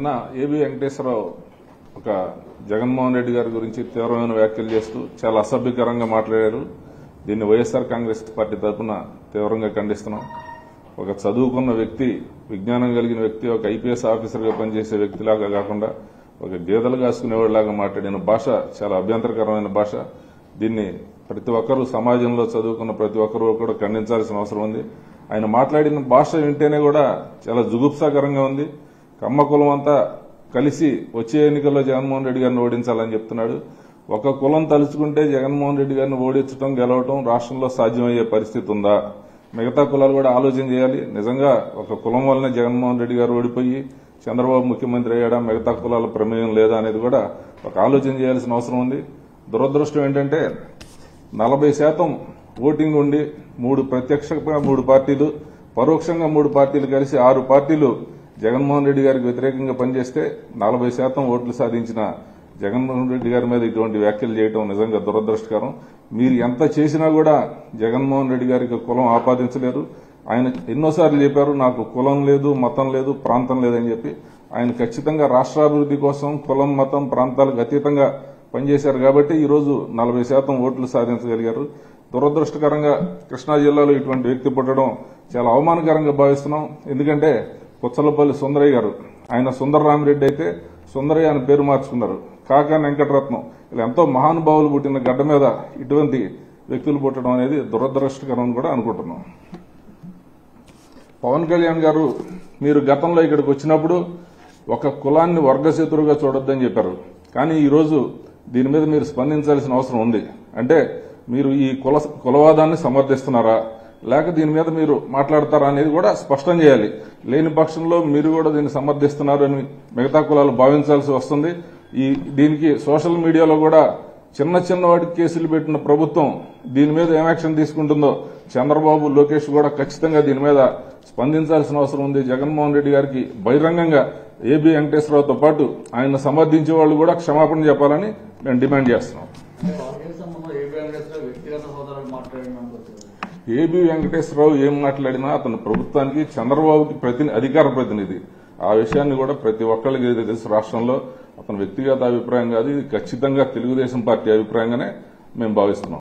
నిన్న ఏబీ వెంకటేశ్వరరావు ఒక జగన్మోహన్ రెడ్డి గారి గురించి తీవ్రమైన వ్యాఖ్యలు చేస్తూ చాలా అసభ్యకరంగా మాట్లాడారు. దీన్ని వైఎస్ఆర్ కాంగ్రెస్ పార్టీ తరఫున తీవ్రంగా ఖండిస్తున్నాం. ఒక చదువుకున్న వ్యక్తి, విజ్ఞానం కలిగిన వ్యక్తి, ఒక ఐపీఎస్ ఆఫీసర్గా పనిచేసే వ్యక్తిలాగా కాకుండా ఒక గేదెలు కాసుకునేవాడిలాగా మాట్లాడిన భాష చాలా అభ్యంతరకరమైన భాష. దీన్ని ప్రతి ఒక్కరూ, సమాజంలో చదువుకున్న ప్రతి ఒక్కరూ కూడా ఖండించాల్సిన అవసరం ఉంది. ఆయన మాట్లాడిన భాష వింటేనే కూడా చాలా జుగుప్సాకరంగా ఉంది. కమ్మ కులం అంతా కలిసి వచ్చే ఎన్నికల్లో జగన్మోహన్ రెడ్డి గారిని ఓడించాలని చెప్తున్నాడు. ఒక కులం తలుచుకుంటే జగన్మోహన్ రెడ్డి గారిని ఓడించడం, గెలవడం రాష్ట్రంలో సాధ్యమయ్యే పరిస్థితి ఉందా? మిగతా కులాలు కూడా ఆలోచన చేయాలి. నిజంగా ఒక కులం వల్లనే జగన్మోహన్ రెడ్డి గారు ఓడిపోయి చంద్రబాబు ముఖ్యమంత్రి అయ్యాడా, మిగతా కులాల ప్రమేయం లేదా అనేది కూడా ఒక ఆలోచన చేయాల్సిన అవసరం ఉంది. దురదృష్టం ఏంటంటే 40% ఓటింగ్ ఉండి 3 ప్రత్యక్షంగా 3 పార్టీలు, పరోక్షంగా 3 పార్టీలు కలిసి 6 పార్టీలు జగన్మోహన్ రెడ్డి గారికి వ్యతిరేకంగా పనిచేస్తే 40% ఓట్లు సాధించిన జగన్మోహన్ రెడ్డి గారి మీద ఇటువంటి వ్యాఖ్యలు చేయడం నిజంగా దురదృష్టకరం. మీరు ఎంత చేసినా కూడా జగన్మోహన్ రెడ్డి గారికి కులం ఆపాదించలేరు. ఆయన ఎన్నోసార్లు చెప్పారు, నాకు కులం లేదు, మతం లేదు, ప్రాంతం లేదని చెప్పి. ఆయన ఖచ్చితంగా రాష్ట్రాభివృద్ధి కోసం కులం, మతం, ప్రాంతాలకు అతీతంగా పనిచేశారు కాబట్టి ఈరోజు 40% ఓట్లు సాధించగలిగారు. దురదృష్టకరంగా కృష్ణా జిల్లాలో ఇటువంటి వ్యక్తి పుట్టడం చాలా అవమానకరంగా భావిస్తున్నాం. ఎందుకంటే పుచ్చలపల్లి సుందరయ్య గారు, ఆయన సుందరరామిరెడ్డి అయితే సుందరయ్య అని పేరు మార్చుకున్నారు. కాకా వెంకటరత్నం, ఇలా ఎంతో మహానుభావులు పుట్టిన గడ్డ మీద ఇటువంటి వ్యక్తులు పుట్టడం అనేది దురదృష్టకరం కూడా అనుకుంటున్నాం. పవన్ కళ్యాణ్ గారు, మీరు గతంలో ఇక్కడికి వచ్చినప్పుడు ఒక కులాన్ని వర్గశత్రువుగా చూడొద్దని చెప్పారు. కానీ ఈరోజు దీని మీద మీరు స్పందించాల్సిన అవసరం ఉంది. అంటే మీరు ఈ కులవాదాన్ని సమర్థిస్తున్నారా, లేక దీని మీద మీరు మాట్లాడతారా అనేది కూడా స్పష్టం చేయాలి. లేని పక్షంలో మీరు కూడా దీన్ని సమర్థిస్తున్నారని మిగతా కులాలు భావించాల్సి వస్తుంది. దీనికి సోషల్ మీడియాలో కూడా చిన్న వాటికి కేసులు పెట్టిన ప్రభుత్వం దీని మీద ఏం యాక్షన్ తీసుకుంటుందో చంద్రబాబు, లోకేష్ కూడా ఖచ్చితంగా దీని మీద స్పందించాల్సిన అవసరం ఉంది. జగన్మోహన్ రెడ్డి గారికి బహిరంగంగా ఏబీ వెంకటేశ్వరరావుతో పాటు ఆయన సమర్థించే వాళ్ళు కూడా క్షమాపణ చెప్పాలని మేము డిమాండ్ చేస్తున్నాం. ఏబీ వెంకటేశ్వరరావు ఏం మాట్లాడినా అతను ప్రభుత్వానికి, చంద్రబాబుకి అధికార ప్రతినిధి. ఆ విషయాన్ని కూడా ప్రతి ఒక్కరికి తెలుసు. రాష్ట్రంలో అతని వ్యక్తిగత అభిప్రాయం కాదు, ఇది ఖచ్చితంగా తెలుగుదేశం పార్టీ అభిప్రాయంగానే మేము భావిస్తున్నాం.